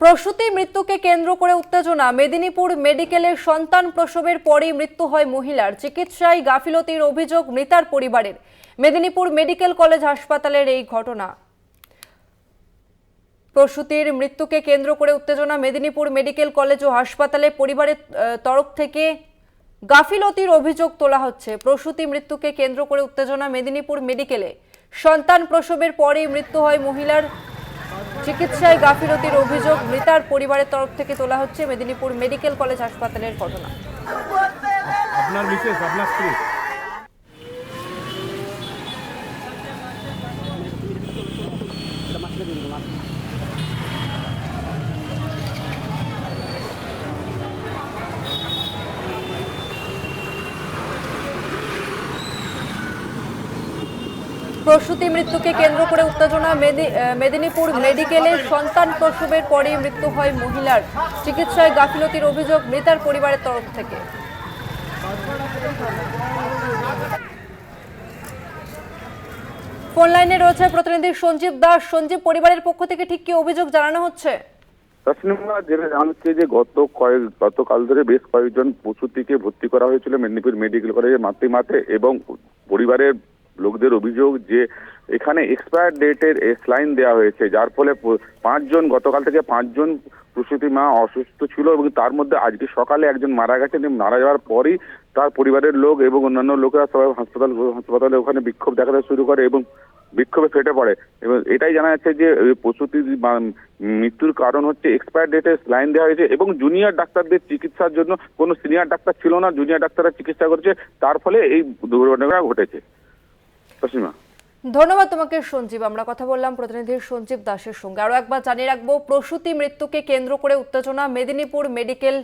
প্রসূতি মৃত্যুকে কেন্দ্র করে উত্তেজনা। মেদিনীপুর মেডিকেলের সন্তান প্রসবের পরেই মৃত্যু হয় মহিলার। চিকিৎসায় গাফিলতির অভিযোগ মৃতার পরিবারের। মেদিনীপুর মেডিকেল কলেজ হাসপাতালের এই ঘটনা। প্রসূতির মৃত্যুকে কেন্দ্র করে উত্তেজনা। মেদিনীপুর মেডিকেল কলেজ ও হাসপাতালে পরিবারের তরফ থেকে গাফিলতির অভিযোগ তোলা হচ্ছে। প্রসূতি মৃত্যুকে কেন্দ্র করে উত্তেজনা। মেদিনীপুর মেডিকেলে সন্তান প্রসবের পরেই মৃত্যু হয় মহিলার। চিকিৎসায় গাফিলতির অভিযোগ মৃতার পরিবারের তরফ থেকে তোলা হচ্ছে। মেদিনীপুর মেডিকেল কলেজ হাসপাতালের ঘটনা। আপনার মিসেস, আপনার স্ত্রী প্রসূতি মৃত্যুকে কেন্দ্র করে উত্তেজনা। মেদিনীপুর মেডিকেলে সন্তান প্রসবের পরেই মৃত্যু হয় মহিলার। চিকিৎসায় গাফিলতির অভিযোগ মৃতার পরিবারের তরফ থেকে। ফোন লাইনে রয়েছে প্রতিনিধি সঞ্জীব দাস। সঞ্জীব, পরিবারের পক্ষ থেকে ঠিক কি অভিযোগ জানানো হচ্ছে? যেটা জানছে যে গতকাল ধরে বেশ কয়েকজন প্রসূতিকে ভর্তি করা হয়েছিল মেদিনীপুর মেডিকেল কলেজের মাতৃমাতে, এবং পরিবারের লোকদের অভিযোগ যে এখানে এক্সপায়ার ডেটের স্লাইন দেওয়া হয়েছে, যার ফলে গতকাল থেকে পাঁচজন প্রসূতি মা অসুস্থ ছিল, এবং তার মধ্যে আজকে সকালে একজন মারা গেছেন। মারা যাওয়ার পরই তার পরিবারের লোক এবং অন্যান্য লোকেরা সবাই হাসপাতালে ওখানে বিক্ষোভ দেখাতে শুরু করে এবং বিক্ষোভে ফেটে পড়ে। এবং এটাই জানা যাচ্ছে যে প্রসূতি মৃত্যুর কারণ হচ্ছে এক্সপায়ার ডেটে স্লাইন দেওয়া হয়েছে, এবং জুনিয়র ডাক্তারদের চিকিৎসার জন্য কোনো সিনিয়র ডাক্তার ছিল না, জুনিয়র ডাক্তাররা চিকিৎসা করছে, তার ফলে এই দুর্ঘটনা ঘটেছে। ধন্যবাদ তোমাকে সঞ্জীব। আমরা কথা বললাম প্রতিনিধি সঞ্জীব দাসের সঙ্গে। আরো একবার জানিয়ে রাখবো, প্রসূতি মৃত্যুকে কেন্দ্র করে উত্তেজনা মেদিনীপুর মেডিকেল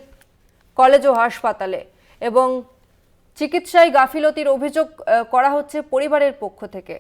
কলেজ ও হাসপাতালে, এবং চিকিৎসায় গাফিলতির অভিযোগ করা হচ্ছে পরিবারের পক্ষ থেকে।